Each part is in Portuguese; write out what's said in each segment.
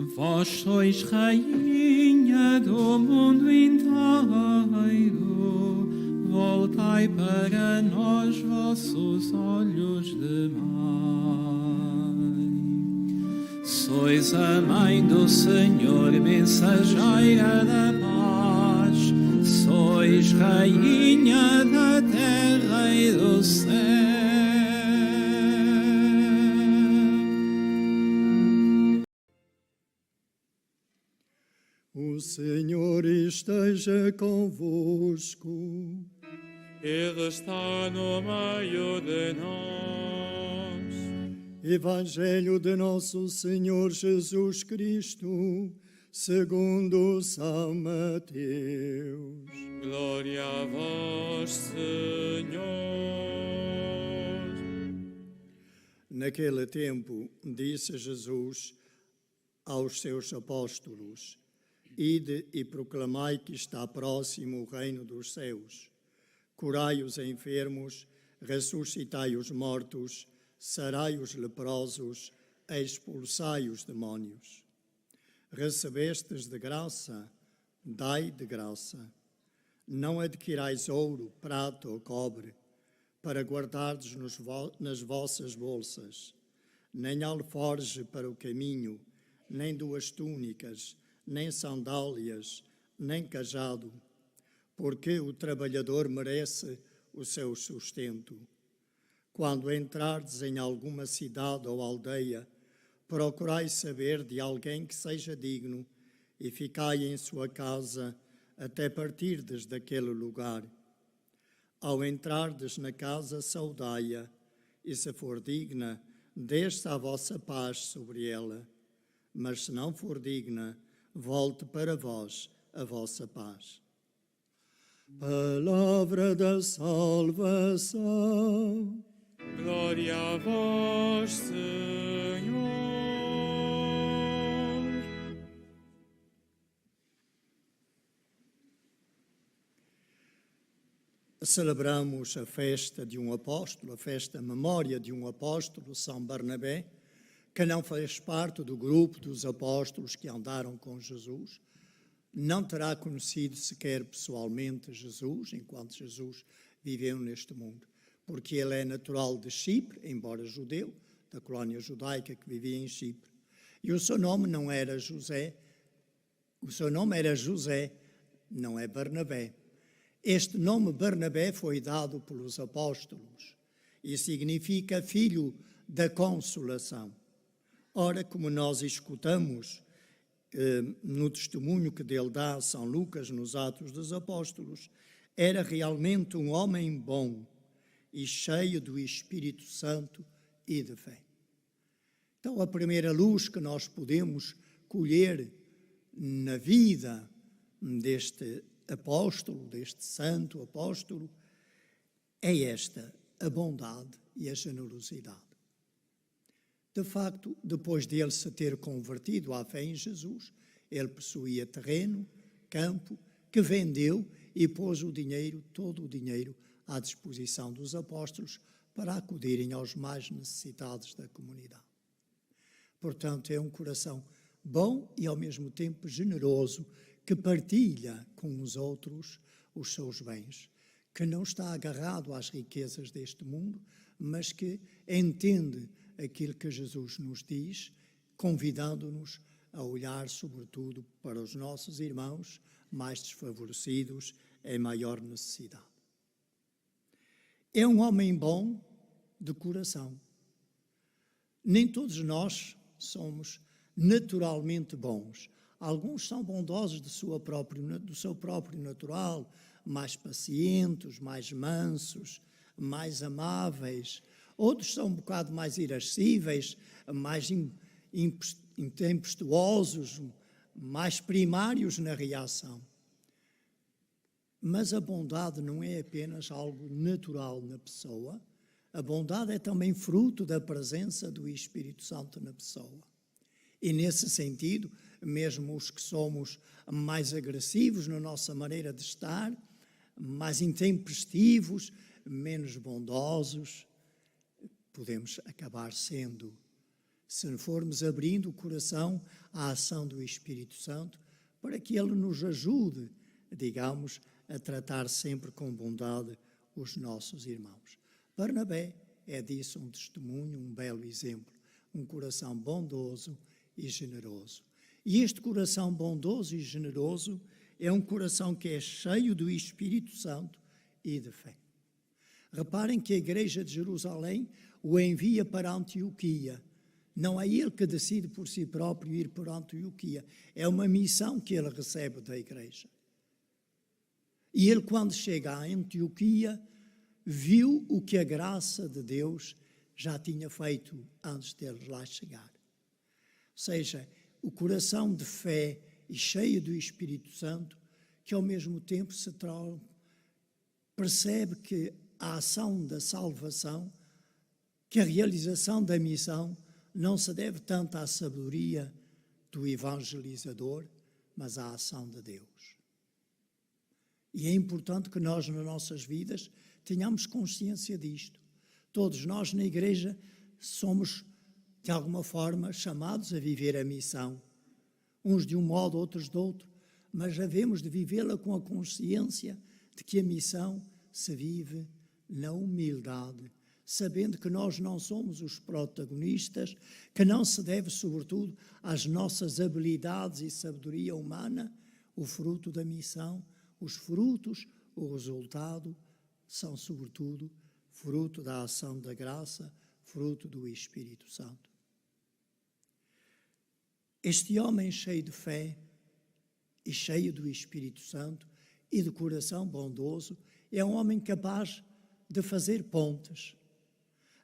Vós sois rainha do mundo inteiro, voltai para nós vossos olhos de mãe. Sois a mãe do Senhor, mensageira da paz, sois rainha da terra e do céu. O Senhor esteja convosco. Ele está no meio de nós. Evangelho de Nosso Senhor Jesus Cristo, segundo São Mateus. Glória a vós, Senhor. Naquele tempo, disse Jesus aos seus apóstolos: Ide e proclamai que está próximo o reino dos céus. Curai os enfermos, ressuscitai os mortos, sarai os leprosos, expulsai os demónios. Recebestes de graça, dai de graça. Não adquirais ouro, prata ou cobre, para guardardes nas vossas bolsas, nem alforje para o caminho, nem duas túnicas, nem sandálias, nem cajado, porque o trabalhador merece o seu sustento. Quando entrardes em alguma cidade ou aldeia, procurai saber de alguém que seja digno e ficai em sua casa até partirdes daquele lugar. Ao entrardes na casa, saudai-a, e se for digna, desça a vossa paz sobre ela. Mas se não for digna, volte para vós a vossa paz. Palavra da salvação. Glória a vós, Senhor. Celebramos a festa de um apóstolo, a festa a memória de um apóstolo, São Barnabé, que não fez parte do grupo dos apóstolos que andaram com Jesus, não terá conhecido sequer pessoalmente Jesus, enquanto Jesus viveu neste mundo, porque ele é natural de Chipre, embora judeu, da colónia judaica que vivia em Chipre. E o seu nome não era José, o seu nome era José, não é Barnabé. Este nome Barnabé foi dado pelos apóstolos e significa filho da consolação. Ora, como nós escutamos no testemunho que dele dá São Lucas nos Atos dos Apóstolos, era realmente um homem bom e cheio do Espírito Santo e de fé. Então, a primeira luz que nós podemos colher na vida deste apóstolo, deste santo apóstolo, é esta, a bondade e a generosidade. De facto, depois dele se ter convertido à fé em Jesus, ele possuía terreno, campo, que vendeu e pôs o dinheiro, todo o dinheiro, à disposição dos apóstolos para acudirem aos mais necessitados da comunidade. Portanto, é um coração bom e, ao mesmo tempo, generoso, que partilha com os outros os seus bens, que não está agarrado às riquezas deste mundo, mas que entende aquilo que Jesus nos diz, convidando-nos a olhar, sobretudo, para os nossos irmãos mais desfavorecidos em maior necessidade. É um homem bom de coração. Nem todos nós somos naturalmente bons. Alguns são bondosos do seu próprio natural, mais pacientes, mais mansos, mais amáveis. Outros são um bocado mais irascíveis, mais intempestuosos, mais primários na reação. Mas a bondade não é apenas algo natural na pessoa, a bondade é também fruto da presença do Espírito Santo na pessoa. E nesse sentido, mesmo os que somos mais agressivos na nossa maneira de estar, mais intempestivos, menos bondosos, podemos acabar sendo se formos abrindo o coração à ação do Espírito Santo, para que Ele nos ajude, digamos, a tratar sempre com bondade os nossos irmãos. Barnabé é disso um testemunho, um belo exemplo, um coração bondoso e generoso. E este coração bondoso e generoso é um coração que é cheio do Espírito Santo e de fé. Reparem que a Igreja de Jerusalém o envia para Antioquia. Não é ele que decide por si próprio ir para Antioquia. É uma missão que ele recebe da Igreja. E ele, quando chega a Antioquia, viu o que a graça de Deus já tinha feito antes dele lá chegar. Ou seja, o coração de fé e cheio do Espírito Santo, que ao mesmo tempo percebe que a ação da salvação, que a realização da missão não se deve tanto à sabedoria do evangelizador, mas à ação de Deus. E é importante que nós, nas nossas vidas, tenhamos consciência disto. Todos nós na Igreja somos, de alguma forma, chamados a viver a missão. Uns de um modo, outros de outro, mas havemos de vivê-la com a consciência de que a missão se vive na humildade, sabendo que nós não somos os protagonistas, que não se deve, sobretudo, às nossas habilidades e sabedoria humana, o fruto da missão. Os frutos, o resultado, são, sobretudo, fruto da ação da graça, fruto do Espírito Santo. Este homem cheio de fé e cheio do Espírito Santo e de coração bondoso é um homem capaz de fazer pontes.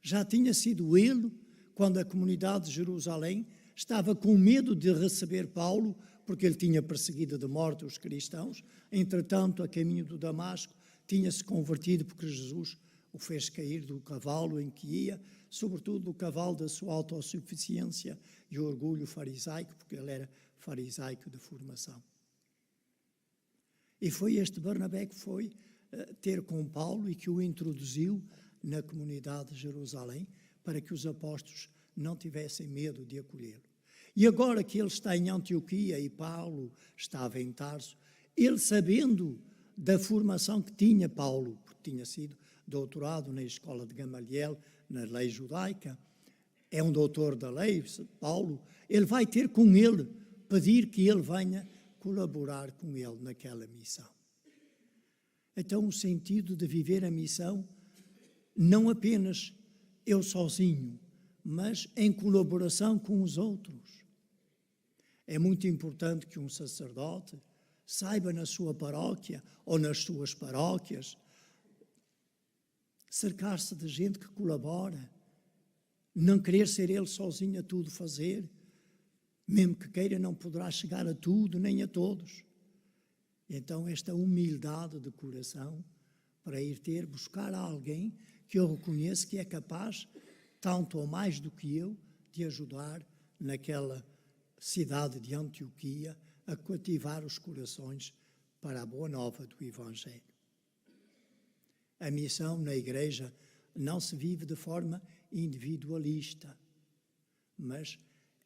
Já tinha sido ele, quando a comunidade de Jerusalém estava com medo de receber Paulo, porque ele tinha perseguido de morte os cristãos. Entretanto, a caminho do Damasco, tinha-se convertido porque Jesus o fez cair do cavalo em que ia, sobretudo do cavalo da sua autossuficiência e orgulho farisaico, porque ele era farisaico de formação. E foi este Barnabé que foi ter com Paulo e que o introduziu na comunidade de Jerusalém, para que os apóstolos não tivessem medo de acolhê-lo. E agora que ele está em Antioquia e Paulo estava em Tarso, ele, sabendo da formação que tinha Paulo, porque tinha sido doutorado na escola de Gamaliel, na lei judaica, é um doutor da lei, Paulo, ele vai ter com ele, pedir que ele venha colaborar com ele naquela missão. Então, o sentido de viver a missão, não apenas eu sozinho, mas em colaboração com os outros. É muito importante que um sacerdote saiba na sua paróquia ou nas suas paróquias cercar-se de gente que colabora, não querer ser ele sozinho a tudo fazer, mesmo que queira não poderá chegar a tudo nem a todos. Então esta humildade de coração para ir buscar alguém que eu reconheço que é capaz, tanto ou mais do que eu, de ajudar naquela cidade de Antioquia a cativar os corações para a boa nova do Evangelho. A missão na Igreja não se vive de forma individualista, mas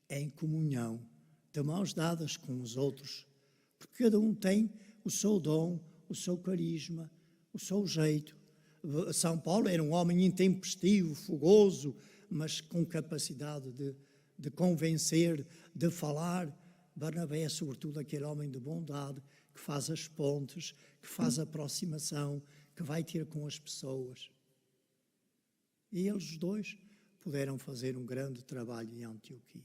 em comunhão, de mãos dadas com os outros, porque cada um tem o seu dom, o seu carisma, o seu jeito. São Paulo era um homem intempestivo, fogoso, mas com capacidade de convencer, de falar. Barnabé é, sobretudo, aquele homem de bondade que faz as pontes, que faz a aproximação, que vai ter com as pessoas. E eles dois puderam fazer um grande trabalho em Antioquia.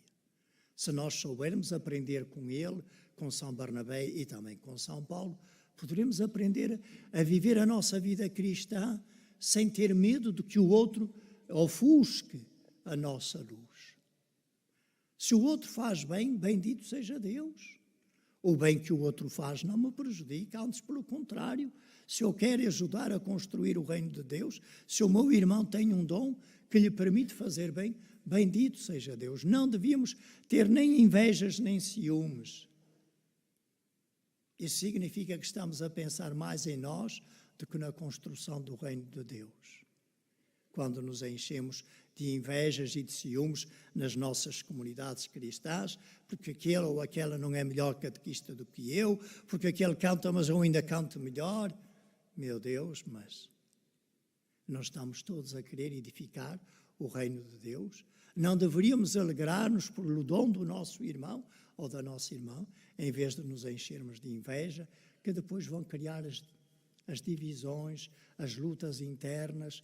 Se nós soubermos aprender com ele, com São Barnabé e também com São Paulo, poderemos aprender a viver a nossa vida cristã sem ter medo de que o outro ofusque a nossa luz. Se o outro faz bem, bendito seja Deus. O bem que o outro faz não me prejudica, antes pelo contrário. Se eu quero ajudar a construir o reino de Deus, se o meu irmão tem um dom que lhe permite fazer bem, bendito seja Deus. Não devíamos ter nem invejas nem ciúmes. Isso significa que estamos a pensar mais em nós do que na construção do reino de Deus. quando nos enchemos de invejas e de ciúmes nas nossas comunidades cristãs, porque aquele ou aquela não é melhor catequista do que eu, porque aquele canta, mas eu ainda canto melhor. Meu Deus, mas nós estamos todos a querer edificar o reino de Deus. Não deveríamos alegrar-nos pelo dom do nosso irmão ou da nossa irmã, em vez de nos enchermos de inveja, que depois vão criar as divisões, as lutas internas,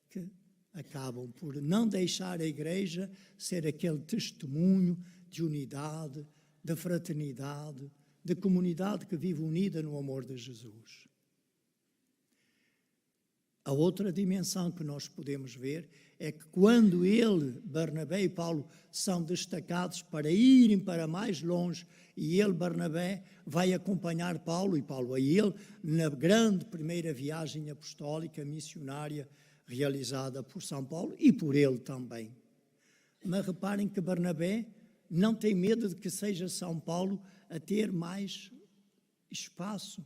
que acabam por não deixar a Igreja ser aquele testemunho de unidade, de fraternidade, de comunidade que vive unida no amor de Jesus. A outra dimensão que nós podemos ver é que quando Barnabé e Paulo, são destacados para irem para mais longe, e Barnabé, vai acompanhar Paulo, e Paulo a ele, na grande primeira viagem apostólica missionária realizada por São Paulo e por ele também. Mas reparem que Barnabé não tem medo de que seja São Paulo a ter mais espaço,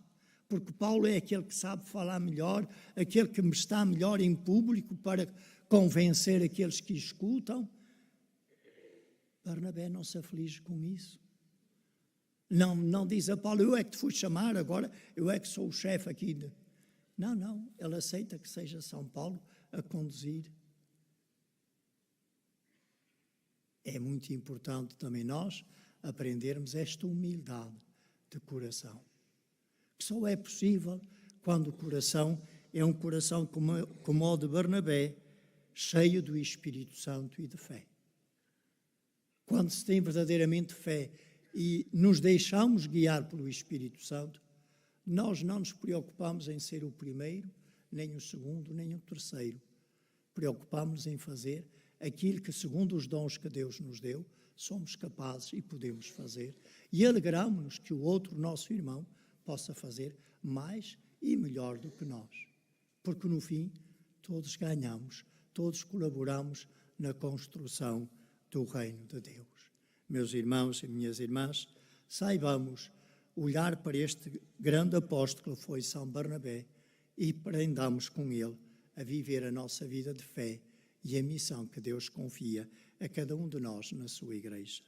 porque Paulo é aquele que sabe falar melhor, aquele que está melhor em público para convencer aqueles que escutam. Barnabé não se aflige com isso. Não diz a Paulo, eu é que te fui chamar agora, eu é que sou o chefe aqui. Não, ele aceita que seja São Paulo a conduzir. É muito importante também nós aprendermos esta humildade de coração, que só é possível quando o coração é um coração como o de Barnabé, cheio do Espírito Santo e de fé. Quando se tem verdadeiramente fé e nos deixamos guiar pelo Espírito Santo, nós não nos preocupamos em ser o primeiro, nem o segundo, nem o terceiro. Preocupamos-nos em fazer aquilo que, segundo os dons que Deus nos deu, somos capazes e podemos fazer. E alegramos-nos que o outro, nosso irmão, possa fazer mais e melhor do que nós. Porque, no fim, todos ganhamos, todos colaboramos na construção do reino de Deus. Meus irmãos e minhas irmãs, saibamos olhar para este grande apóstolo que foi São Barnabé e aprendamos com ele a viver a nossa vida de fé e a missão que Deus confia a cada um de nós na sua Igreja.